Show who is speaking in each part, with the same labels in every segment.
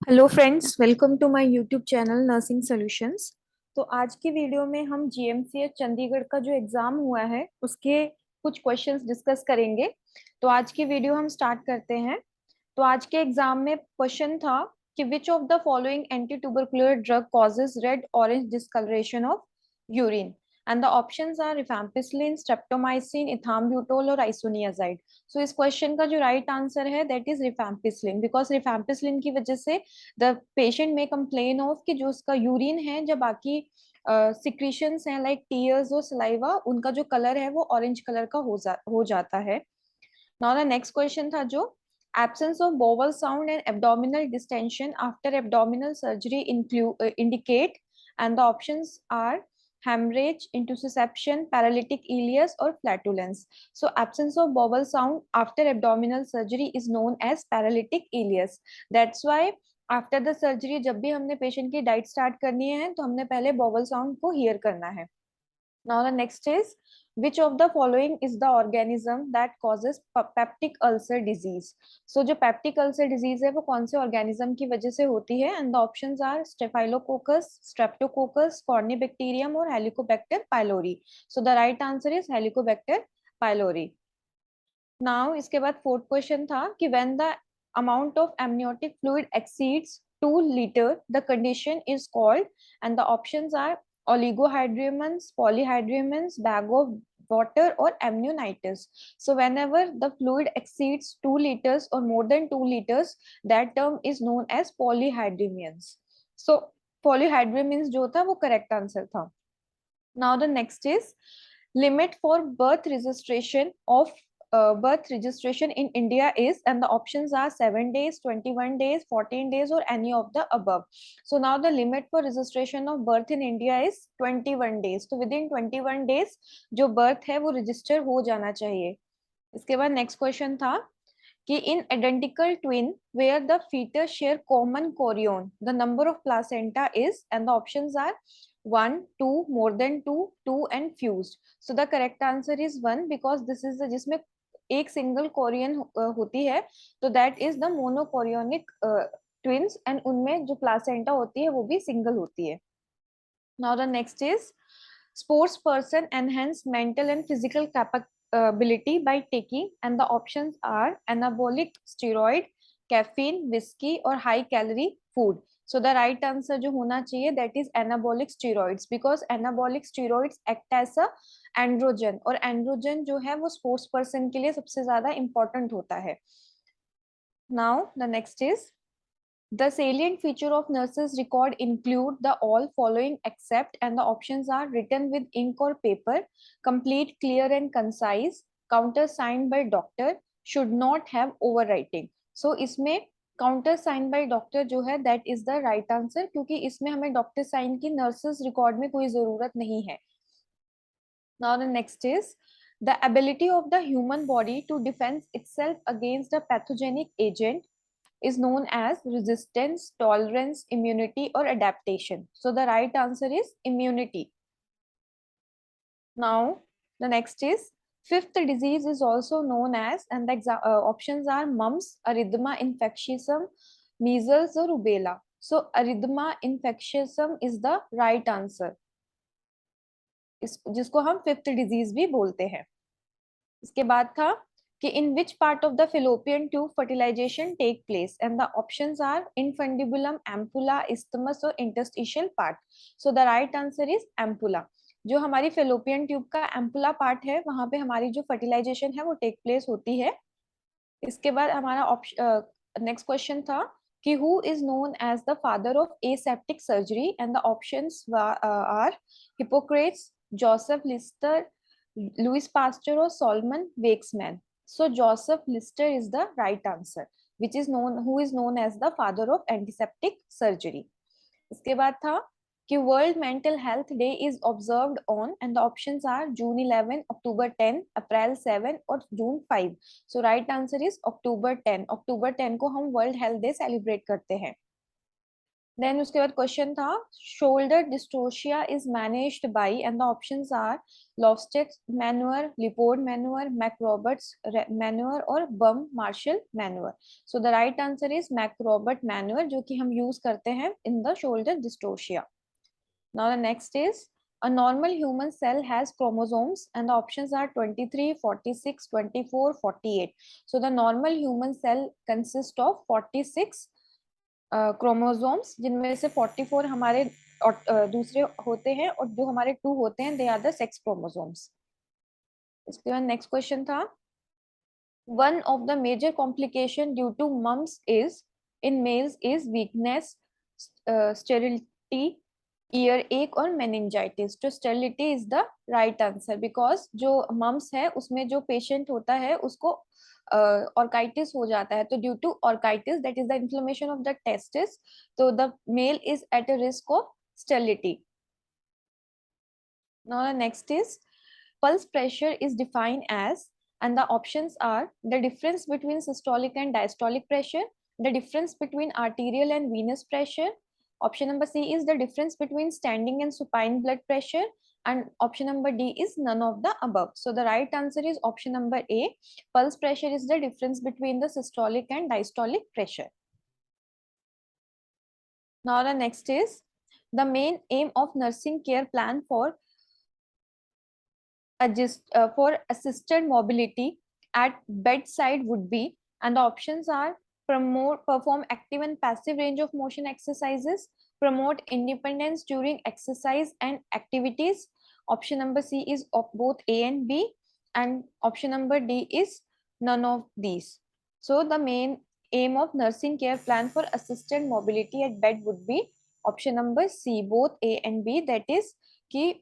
Speaker 1: Hello friends, welcome to my YouTube channel nursing solutions. तो आज की वीडियो में हम जीएमसीएच चंडीगढ़ का जो एग्जाम हुआ है उसके कुछ क्वेश्चंस डिस्कस करेंगे। तो आज की वीडियो हम स्टार्ट करते हैं। तो आज के एग्जाम में क्वेश्चन था कि which of the following anti tubercular drug causes red orange discoloration of urine, and the options are rifampicillin, streptomycin, ethambutol और आइसोनियाजाइड। सो इस क्वेश्चन का जो राइट आंसर है that is rifampicillin, because rifampicillin की वजह से द पेशेंट में complain of कि जो उसका यूरिन है, जब बाकी सिक्रीशंस हैं लाइक टीयर्स और सलाइवा, उनका जो कलर है वो ऑरेंज कलर का हो जाता है। नाउ द नेक्स्ट क्वेश्चन था जो absence of bowel sound and abdominal distension after abdominal surgery indicate, and the options are hemorrhage, intussusception, paralytic ileus or flatulence. So absence of bowel sound after abdominal surgery is known as paralytic ileus. That's why after the surgery जब भी हमने patient की diet start करनी है तो हमने पहले bowel sound को हियर करना है। Now the next is, which of the following is the organism that causes peptic ulcer disease? So जो peptic ulcer disease है वो कौन से organism की वजह से होती है? And the options are Staphylococcus, Streptococcus, Corynebacterium और Helicobacter pylori. So the right answer is Helicobacter pylori. Now इसके बाद फोर्थ क्वेश्चन था कि when the amount of amniotic fluid exceeds 2 liter, the condition is called, and the options are oligohydramnios, polyhydramnios, bag of water or amnionitis. So whenever the fluid exceeds 2 liters or more than 2 liters, that term is known as polyhydramnios. So polyhydramnios जो था वो correct answer था. Now the next is limit for birth registration in India is, and the options are 7 days, 21 days, 14 days or any of the above. So now the limit for registration of birth in India is 21 days. So within 21 days जो birth है वो register हो जाना चाहिए। इसके बाद next question था कि in identical twin where the fetus share common chorion, the number of placenta is, and the options are 1, 2, more than 2, 2 and fused. So the correct answer is 1, because this is the जिसमें एक single Korean होती है, तो that is the monochorionic twins, and उनमें जो placenta होती है वो भी सिंगल होती है। Now the next is sports person enhance mental and physical capability by taking, and the options are anabolic steroid, caffeine, whiskey or high calorie food. So the right answer जो होना चाहिए that is anabolic steroids, because anabolic steroids act as a androgen, और androgen जो है वो sports person के लिए सबसे ज्यादा इंपॉर्टेंट होता है। Now the next is the salient feature of nurses record include the all following except, and the options are written with ink or paper, complete, clear and concise, countersigned by doctor, should not have overwriting. So इसमें counter sign by doctor जो है that is the right answer, क्योंकि इसमें हमें doctor sign की nurses record में कोई जरूरत नहीं है। Now the next is the ability of the human body to defend itself against a pathogenic agent is known as resistance, tolerance, immunity or adaptation. So the right answer is immunity. Now the next is fifth disease is also known as, and the options are mumps, erythema infectiosum, measles or rubella. So erythema infectiosum is the right answer, जिसको हम fifth disease भी बोलते हैं। इसके बाद था कि in which part of the fallopian tube fertilization take place, and the options are infundibulum, ampulla, isthmus और interstitial part. So the right answer is ampulla. जो हमारी फिलोपियन ट्यूब का एम्पुला पार्ट है वहां पे हमारी जो फर्टिलाइजेशन है वो टेक प्लेस होती है। इसके बाद हमारा ऑप्शन नेक्स्ट क्वेश्चन था कि who is known as the father of aseptic surgery, and the options are Hippocrates, Joseph Lister, Louis Pasteur or Solomon Waxman. So Joseph Lister is the right answer, who is known as the father of antiseptic surgery. इसके बाद था कि World Mental Health Day is observed on, and the options are June 11, October 10, April 7 और June 5. So right answer is October 10. October 10 को हम World Health Day celebrate करते हैं। Then उसके बाद क्वेश्चन था shoulder dystocia is managed by and the options are Lovset's manoeuvre, Lipord manoeuvre, McRoberts manoeuvre और Burns Marshall manoeuvre. So the right answer is McRobert manoeuvre, जो कि हम use करते हैं in the shoulder dystocia. Now the next is a normal human cell has chromosomes and the options are 23, 46, 24, 48. So the normal human cell consists of 46 chromosomes, जिनमें से 44 हमारे दूसरे होते हैं और जो हमारे 2 होते हैं they are the sex chromosomes. इसके बाद नेक्स्ट क्वेश्चन था one of the major complication due to mumps is in males is weakness, sterility, ear एक और मेनिंजाइटिस. तो sterility is the right answer because जो मम्स है उसमें जो पेशेंट होता है उसको ऑर्काइटिस हो जाता है. तो due to orchitis that is the inflammation of the testis, तो the male is at a risk of sterility. Now the next is pulse pressure is defined as, and the options are the difference between systolic and diastolic pressure, the difference between arterial and venous pressure. Option number C is the difference between standing and supine blood pressure, and option number D is none of the above. So the right answer is option number A. Pulse pressure is the difference between the systolic and diastolic pressure. Now the next is the main aim of nursing care plan for assisted mobility at bedside would be, and the options are perform active and passive range of motion exercises, promote independence during exercise and activities. Option number C is of both A and B, and option number D is none of these. So the main aim of nursing care plan for assisted mobility at bed would be option number C, both A and B, that is कि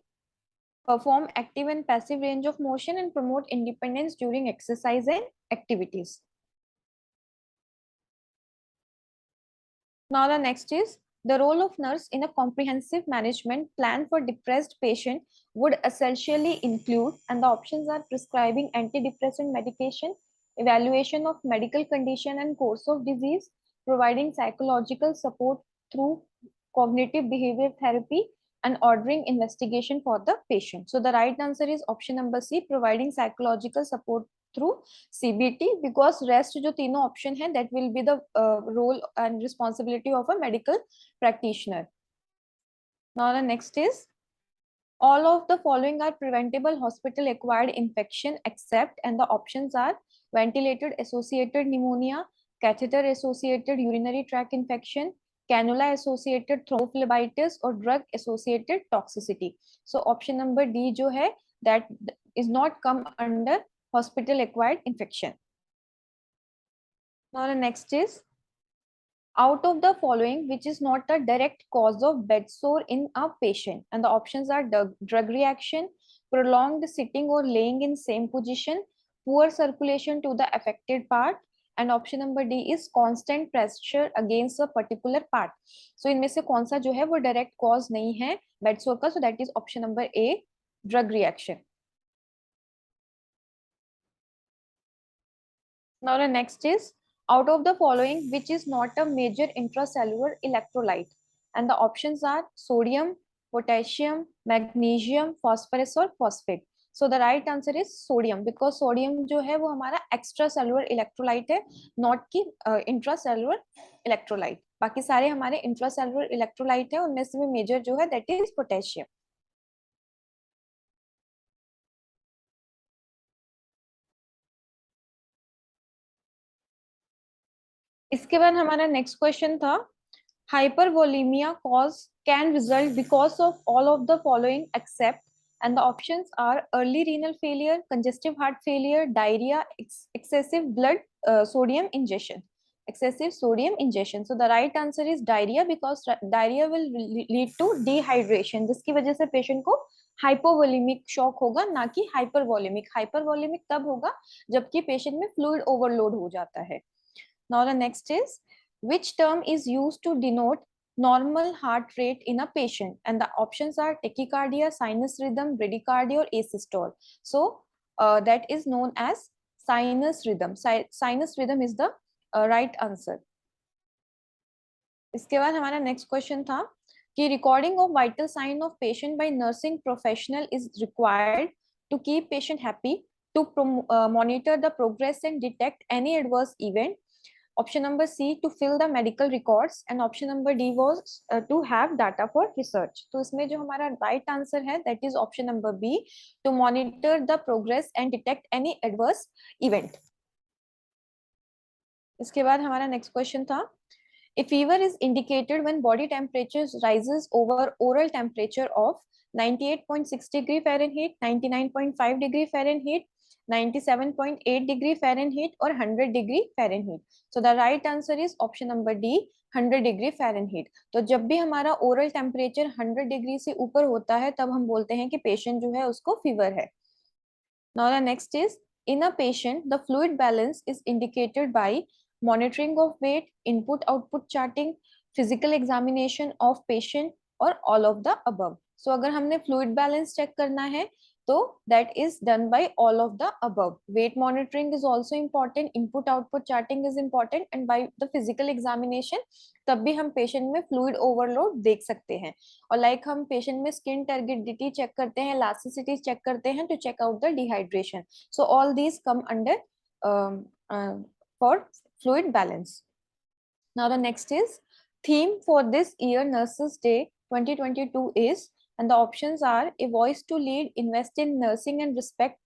Speaker 1: perform active and passive range of motion and promote independence during exercise and activities. Now the next is the role of nurse in a comprehensive management plan for depressed patient would essentially include, and the options are prescribing antidepressant medication, evaluation of medical condition and course of disease, providing psychological support through cognitive behavior therapy, and ordering investigation for the patient. So the right answer is option number C, providing psychological support through CBT, because rest जो तीनों option है that will be the role and responsibility of a medical practitioner. Now the next is all of the following are preventable hospital acquired infection except, and the options are ventilated associated pneumonia, catheter associated urinary tract infection, cannula associated thrombophlebitis or drug associated toxicity. So option number D जो है that is not come under hospital acquired infection. Now the next is out of the following which is not a direct cause of bed sore in a patient, and the options are drug reaction, prolonged sitting or laying in same position, poor circulation to the affected part, and option number D is constant pressure against a particular part. So इनमें से कौन सा जो है वो direct cause नहीं है bed sore का, so that is option number A, drug reaction. Now the next is out of the following which is not a major intracellular electrolyte, and the options are sodium, potassium, magnesium, phosphorus और phosphate. So the right answer is sodium, because sodium जो है वो हमारा extracellular electrolyte है, not कि intracellular electrolyte. बाकी सारे हमारे intracellular electrolyte है, उनमें से भी major जो है that is potassium. इसके बाद हमारा नेक्स्ट क्वेश्चन था hypervolemia cause can result because of all of the following except, and the options are early renal failure, congestive heart failure, diarrhea, excessive blood sodium ingestion, excessive sodium ingestion. So the right answer is diarrhea, because diarrhea will lead to dehydration, जिसकी वजह से patient को hypovolemic shock होगा, ना कि hypervolaemic. Hypervolaemic तब होगा जबकि पेशेंट में फ्लूइड ओवरलोड हो जाता है. Now the next is which term is used to denote normal heart rate in a patient, and the options are tachycardia, sinus rhythm, bradycardia or asystole. So that is known as sinus rhythm. Sinus rhythm is the right answer. इसके बाद हमारा next question था कि recording of vital sign of patient by nursing professional is required to keep patient happy, to monitor the progress and detect any adverse event. Option number C, to fill the medical records, and option number D was to have data for research. तो इसमें जो हमारा right answer है that is option number B, to monitor the progress and detect any adverse event. इसके बाद हमारा next question था, a fever is indicated when body temperature rises over oral temperature of 98.6 degree Fahrenheit, 99.5 degree Fahrenheit, 97.8 degree Fahrenheit or 100 degree Fahrenheit. So the right answer is option number D, 100 degree Fahrenheit. तो जब भी हमारा oral temperature 100 degree से ऊपर होता है तब हम बोलते हैं कि पेशेंट जो है उसको फीवर है. Now the next is, in a patient the fluid balance is indicated by monitoring of weight, input output charting, physical examination of patient or all of the above. So अगर हमने fluid balance check करना है तो that is done by all of the above. Weight monitoring is also important, input output charting is important, and by the physical examination तब भी हम patient में fluid overload देख सकते हैं. और लाइक हम पेशेंट में स्किन टर्गिडिटी चेक करते हैं, इलास्टिसिटी चेक करते हैं to check out the dehydration. So all these come under for fluid balance. Now the next is, theme for this year Nurses Day 2022 is, and the options are, a voice to lead, invest in nursing and respect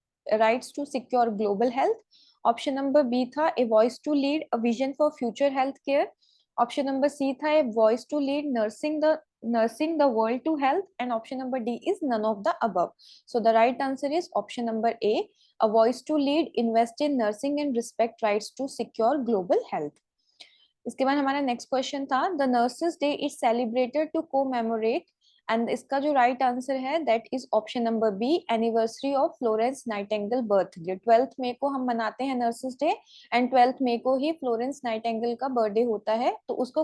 Speaker 1: rights to secure global health. Option number B tha, a voice to lead, a vision for future healthcare. Option number C tha, a voice to lead, nursing the world to health, and option number D is none of the above. So the right answer is option number A voice to lead, invest in nursing and respect rights to secure global health. इसके बाद हमारा next question था, the nurses day is celebrated to commemorate, and इसका जो right answer है that is option number B, anniversary of Florence Nightingale birthday. 12 मई को हम मनाते हैं नर्सेस डे, एंड 12 मई को ही फ्लोरेंस नाइटिंगेल का बर्थडे होता है, तो उसको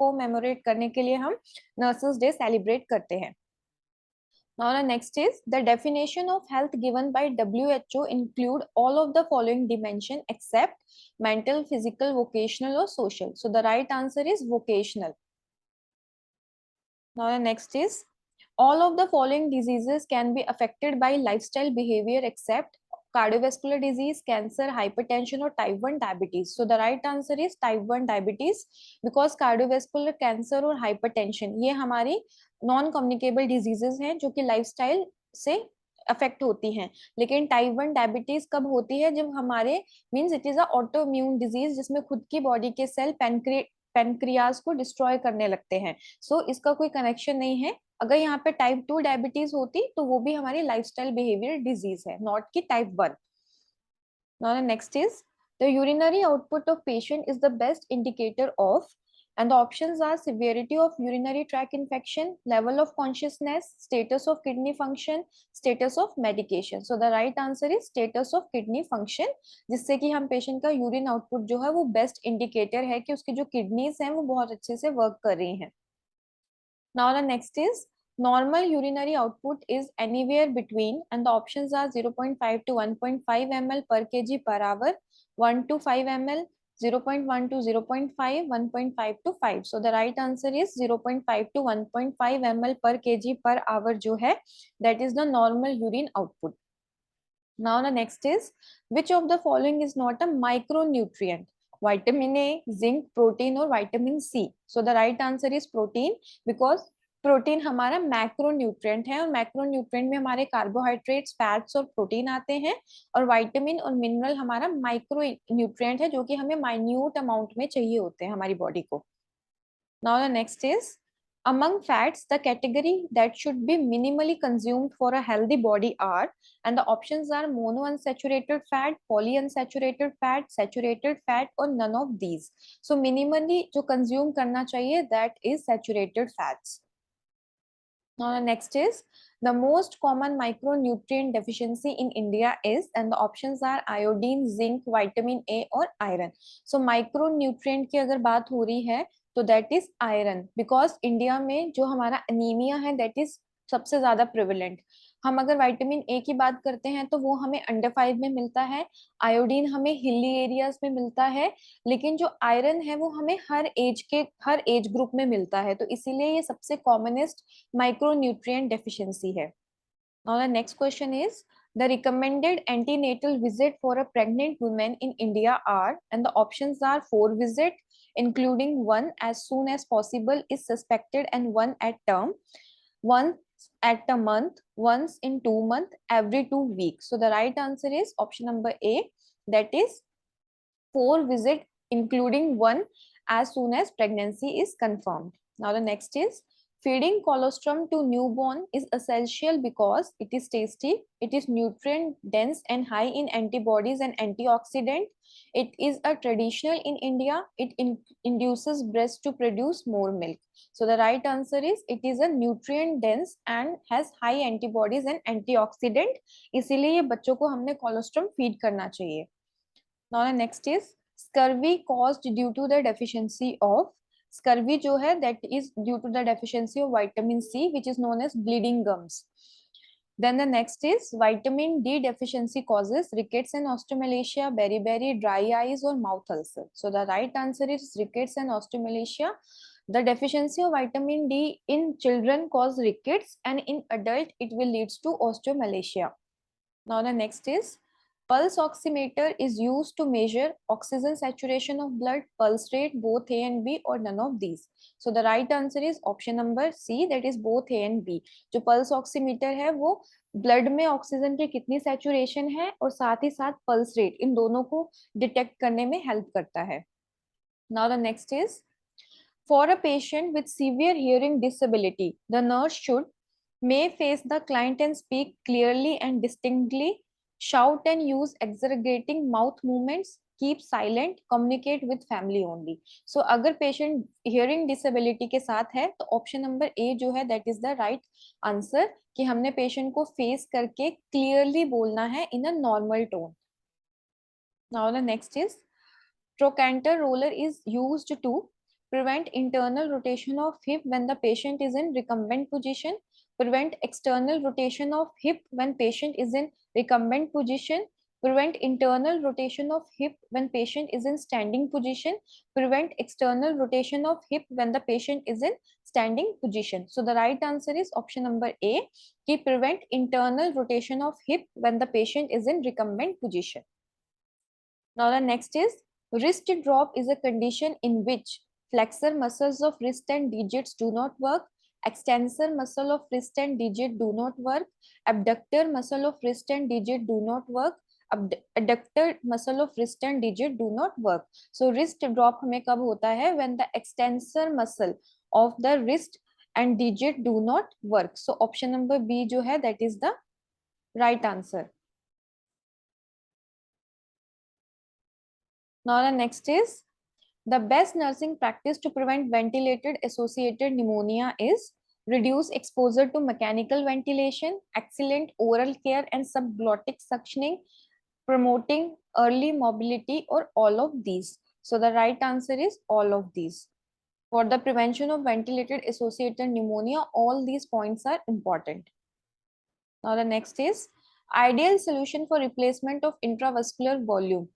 Speaker 1: कोमेमोरेट करने के लिए हम नर्सेस डे सेलिब्रेट करते हैं. Now the next is, the definition of health given by WHO include all of the following dimension except mental, physical, vocational or social. So the right answer is vocational. Now the next is, all of the following diseases can be affected by lifestyle behavior except cardiovascular disease, cancer, hypertension or type 1 diabetes. So the right answer is type 1 diabetes, because cardiovascular, cancer और hypertension ये हमारी non communicable diseases हैं जो कि lifestyle से affect होती हैं. लेकिन टाइप 1 डायबिटीज कब होती है, जब हमारे means it is a auto immune disease जिसमें खुद की बॉडी के सेल पेनक्रियाज को डिस्ट्रॉय करने लगते हैं. सो इसका कोई कनेक्शन नहीं है. अगर यहाँ पे टाइप 2 डायबिटीज होती तो वो भी हमारी लाइफस्टाइल बिहेवियर डिजीज है, नॉट की type 1. Now the next is, the urinary output of patient is the best indicator of, and the options are severity of urinary tract infection, level of consciousness, status of kidney function, status of medication. So the right answer is status of kidney function, जिससे कि हम patient का urine output जो है वो best indicator है कि उसकी जो किडनीज हैं वो बहुत अच्छे से वर्क कर रही हैं. Now the next is, normal urinary output is anywhere between, and the options are 0.5 to 1.5 ml per kg per hour, 1 to 5 ml, 0.1 to 0.5, 1.5 to 5. So the right answer is 0.5 to 1.5 ml per kg per hour जो है that is the normal urine output. Now the next is, which of the following is not a micronutrient? Vitamin A, zinc, protein और vitamin C. So the right answer is protein, because protein हमारा macronutrient है और macronutrient में हमारे carbohydrates, fats और protein आते हैं, और विटामिन और मिनरल हमारा माइक्रो न्यूट्रिएंट है जो कि हमें माइन्यूट अमाउंट में चाहिए होते हैं हमारी बॉडी को. Now the next is, among fats the category that should be minimally consumed for a healthy body are, and the options are monounsaturated fat, polyunsaturated fat, saturated fat or none of these. So minimally जो consume करना चाहिए that is saturated fats. Now the next is, the most common micronutrient deficiency in India is, and the options are iodine, zinc, vitamin A और iron. So micronutrient की अगर बात हो रही है तो that is iron, because India में जो हमारा अनीमिया है that is सबसे ज्यादा प्रिविलेंट. हम अगर विटामिन ए की बात करते हैं तो वो हमें अंडर 5 में मिलता है, आयोडीन हमें हिली एरियाज में मिलता है, लेकिन जो आयरन है वो हमें हर एज ग्रुप में मिलता है, तो इसीलिए ये सबसे कॉमनेस्ट माइक्रोन्यूट्रिएंट डेफिशिएंसी है। Now the next question is, the recommended antenatal visit for a pregnant woman in India are, and the options are 4 visit, including one as soon as possible is suspected and one at term, once at a month, once in 2 months, every 2 weeks. So the right answer is option number A, that is 4 visit, including one as soon as pregnancy is confirmed. Now the next is, feeding colostrum to newborn is essential because it is tasty, it is nutrient dense and high in antibodies and antioxidant. It is a traditional in India. It induces breast to produce more milk. So the right answer is, it is a nutrient dense and has high antibodies and antioxidant. इसीलिए ये बच्चों को हमने colostrum feed करना चाहिए. Now the next is, scurvy caused due to the deficiency of, scurvy जो है that is due to the deficiency of vitamin C, which is known as bleeding gums. Then the next is, vitamin D deficiency causes rickets and osteomalacia, beriberi, dry eyes or mouth ulcer. So the right answer is rickets and osteomalacia. The deficiency of vitamin D in children cause rickets, and in adult it will leads to osteomalacia. Now the next is, pulse oximeter is used to measure oxygen saturation of blood, pulse rate, both A and B, or none of these. So the right answer is option number C, that is both A and B. जो pulse oximeter है वो blood में oxygen की कितनी saturation है और साथ ही साथ पल्स रेट, इन दोनों को डिटेक्ट करने में हेल्प करता है. Now the next is, for a patient with severe hearing disability, the nurse should may face the client and speak clearly and distinctly, shout and use exaggerating mouth movements, keep silent, communicate with family only. So अगर patient hearing disability के साथ है तो option number A जो है that is the right answer, कि हमने patient को face करके clearly बोलना है in a normal tone. Now the next is, trochanter roller is used to prevent internal rotation of hip when the patient is in recumbent position, prevent external rotation of hip when patient is in recumbent position, prevent internal rotation of hip when patient is in standing position, prevent external rotation of hip when the patient is in standing position. So the right answer is option number A, ki prevent internal rotation of hip when the patient is in recumbent position. Now the next is, wrist drop is a condition in which flexor muscles of wrist and digits do not work, extensor muscle of wrist and digit do not work, abductor muscle of wrist and digit do not work, adductor muscle of wrist and digit do not work. So wrist drop हमें कब होता है? When the extensor muscle of the wrist and digit do not work. So option number B जो है that is the right answer. Now the next is, the best nursing practice to prevent ventilated associated pneumonia is reduce exposure to mechanical ventilation, excellent oral care and subglottic suctioning, promoting early mobility, or all of these. So the right answer is all of these. For the prevention of ventilated associated pneumonia, all these points are important. Now the next is, ideal solution for replacement of intravascular volume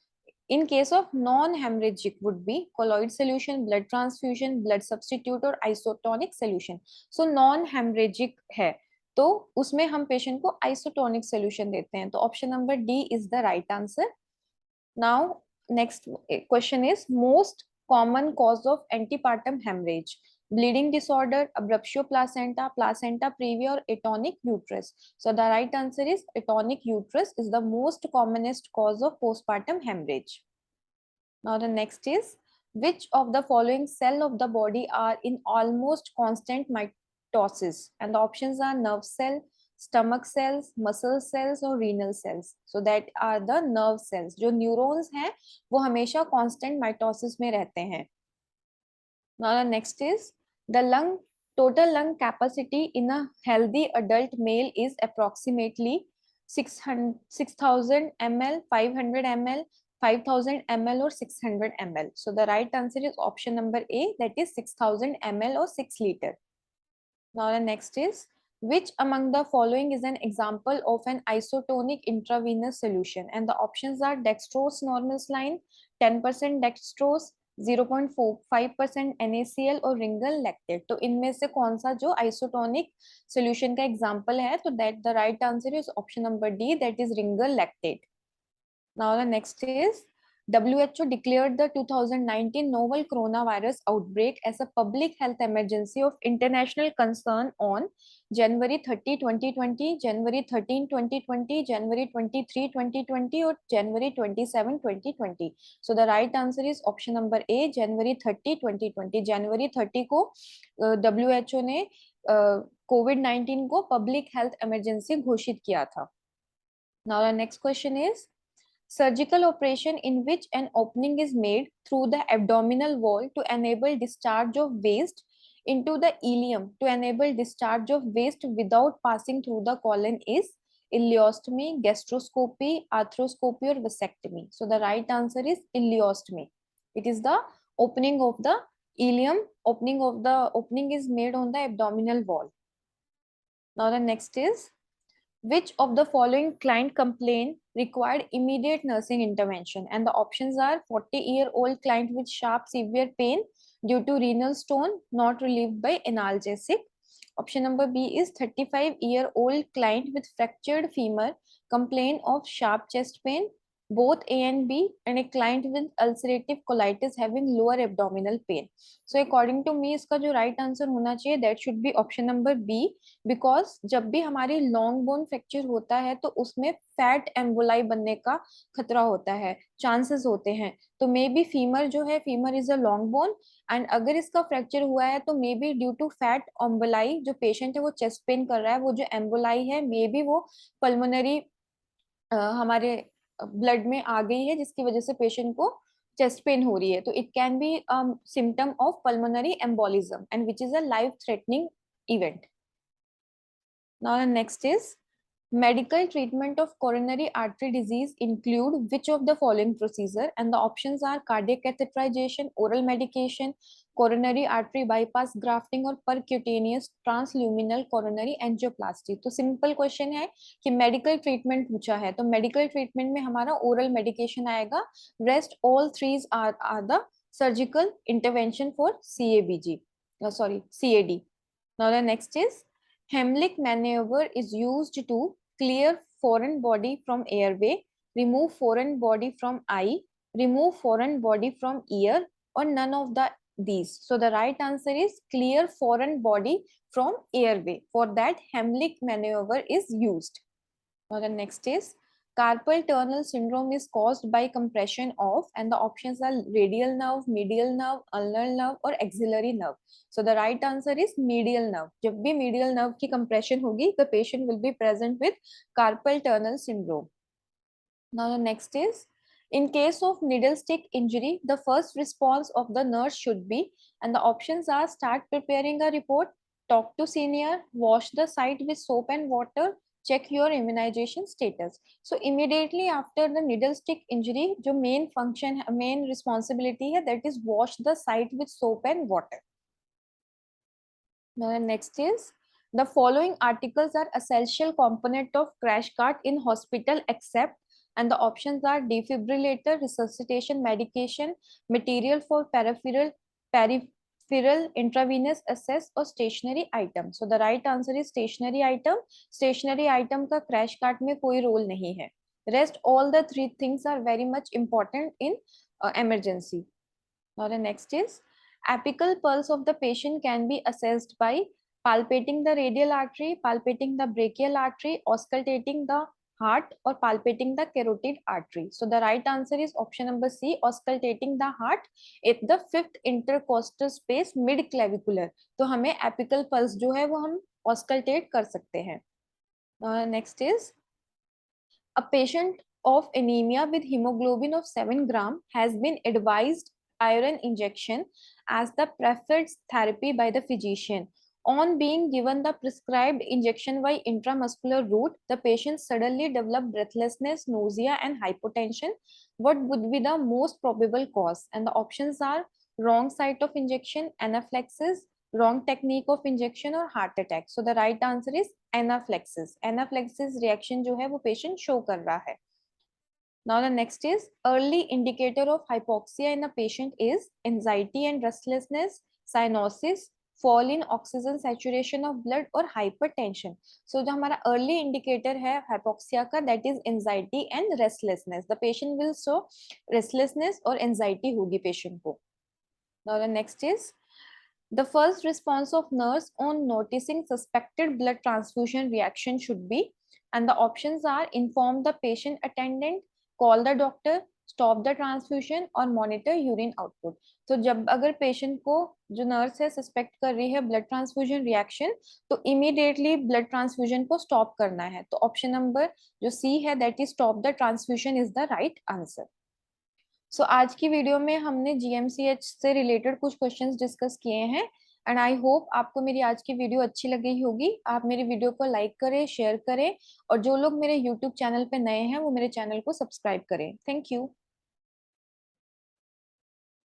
Speaker 1: in case of non-hemorrhagic would be colloid solution, blood transfusion, blood substitute और isotonic solution. So non-hemorrhagic है तो उसमें हम patient को isotonic solution देते हैं, तो option number D is the right answer. Now next question is, most common cause of antepartum hemorrhage: bleeding disorder, abruptio placenta, placenta previa or atonic uterus. So the right answer is atonic uterus is the most commonest cause of postpartum hemorrhage. Now the next is, which of the following cell of the body are in almost constant mitosis? And the options are nerve cell, stomach cells, muscle cells और renal cells. So that are the nerve cells. जो neurons हैं वो हमेशा constant mitosis में रहते हैं. Now the next is, the total lung capacity in a healthy adult male is approximately 6,000 ml, 500 ml, 5,000 ml or 600 ml. So the right answer is option number A, that is 6,000 ml or 6 liter. Now the next is, Which among the following is an example of an isotonic intravenous solution? And the options are dextrose normal saline, 10% dextrose, 0.45% NaCl और रिंगल lactate. तो इनमें से कौन सा जो isotonic solution का example है? तो that the right answer is option number D, that is Ringer lactate. Now the next is WHO declared the 2019 novel coronavirus outbreak as a public health emergency of international concern on January 30, 2020, January 13, 2020, January 23, 2020 or January 27, 2020. So the right answer is option number A, January 30, 2020. January 30 को WHO ने COVID-19 को public health emergency घोषित किया था. Now the next question is surgical operation in which an opening is made through the abdominal wall to enable discharge of waste into the ileum to enable discharge of waste without passing through the colon is ileostomy, gastroscopy, arthroscopy or vasectomy. So the right answer is ileostomy. It is the opening of the ileum. Opening is made on the abdominal wall. Now the next is, which of the following client complaint required immediate nursing intervention? And the options are 40-year-old client with sharp severe pain due to renal stone not relieved by analgesic. Option number B is 35-year-old client with fractured femur complaint of sharp chest pain, both A and B, and a client with ulcerative colitis having lower abdominal pain. So according to me इसका जो right answer होना चाहिए that should be option number B, because जब भी हमारी long bone fracture होता है तो उसमें फैट एम्बोलाई बनने का खतरा होता है, चांसेस होते हैं. तो मे बी फीमर जो है, femur is a long bone and अगर इसका फ्रैक्चर हुआ है तो may be due to fat emboli, जो पेशेंट है वो चेस्ट पेन कर रहा है, वो जो एम्बोलाई है मे बी वो पल्मोनरी हमारे ब्लड में आ गई है जिसकी वजह से पेशेंट को चेस्ट पेन हो रही है. तो it can be symptom of pulmonary embolism and which is a life threatening event. Now the next is, medical treatment of coronary artery disease include which of the following procedure? And the options are cardiac catheterization, oral medication, coronary artery bypass grafting और percutaneous transluminal coronary angioplasty. तो simple question है कि medical treatment पूछा है, तो medical treatment में हमारा oral medication आएगा. Rest all threes are the surgical intervention for CABG, sorry, CAD. Now the next is, Heimlich maneuver is used to clear foreign body from airway, remove foreign body from eye, remove foreign body from ear, or none of these. So the right answer is clear foreign body from airway. For that, Heimlich maneuver is used. Now the next is, carpal tunnel syndrome is caused by compression of, and the options are radial nerve, medial nerve, ulnar nerve or axillary nerve. So the right answer is medial nerve. जब भी medial nerve की compression होगी, the patient will be present with carpal tunnel syndrome. Now the next is, in case of needle stick injury, the first response of the nurse should be, and the options are start preparing a report, talk to senior, wash the site with soap and water, check your immunization status. So immediately after the needle stick injury, जो main function, main responsibility है, that is wash the site with soap and water. Now the next is, the following articles are essential component of crash cart in hospital except, and the options are defibrillator, resuscitation medication, material for peripheral intravenous access or stationary item. So the right answer is stationary item. Stationary item का crash cart में कोई role नहीं है. Rest all the three things are very much important in emergency. Now the next is, apical pulse of the patient can be assessed by palpating the radial artery, palpating the brachial artery, auscultating the heart or palpating the carotid artery. So the right answer is option number C, auscultating the heart at the 5th intercostal space mid clavicular. तो हमें apical pulse जो है वो हम auscultate कर सकते हैं. Next is, a patient of anemia with hemoglobin of 7 gram has been advised iron injection as the preferred therapy by the physician. On being given the prescribed injection by intramuscular route, the patient suddenly developed breathlessness, nausea, and hypotension. What would be the most probable cause? And the options are wrong site of injection, anaphylaxis, wrong technique of injection or heart attack. So the right answer is anaphylaxis. Anaphylaxis reaction जो है वो patient show कर रहा है. Now the next is early indicator of hypoxia in a patient is anxiety and restlessness, cyanosis, fall in oxygen saturation of blood और hypertension. So जो हमारा early indicator है hypoxia का, that is anxiety and restlessness. The patient will show restlessness और anxiety होगी patient को. Now the next is the first response of nurse on noticing suspected blood transfusion reaction should be, and the options are inform the patient attendant, call the doctor, stop the transfusion और monitor urine output. तो जब अगर patient को जो nurse है suspect कर रही है ब्लड ट्रांसफ्यूजन रिएक्शन, तो इमीडिएटली ब्लड ट्रांसफ्यूजन को स्टॉप करना है. तो ऑप्शन नंबर जो सी है that is stop the transfusion is the right answer. So आज की वीडियो में हमने जीएमसीएच से रिलेटेड कुछ क्वेश्चंस डिस्कस किए हैं एंड आई होप आपको मेरी आज की वीडियो अच्छी लगी होगी. आप मेरी वीडियो को लाइक करें, शेयर करें और जो लोग मेरे यूट्यूब चैनल पे नए हैं वो मेरे चैनल को सब्सक्राइब करें. Thank you.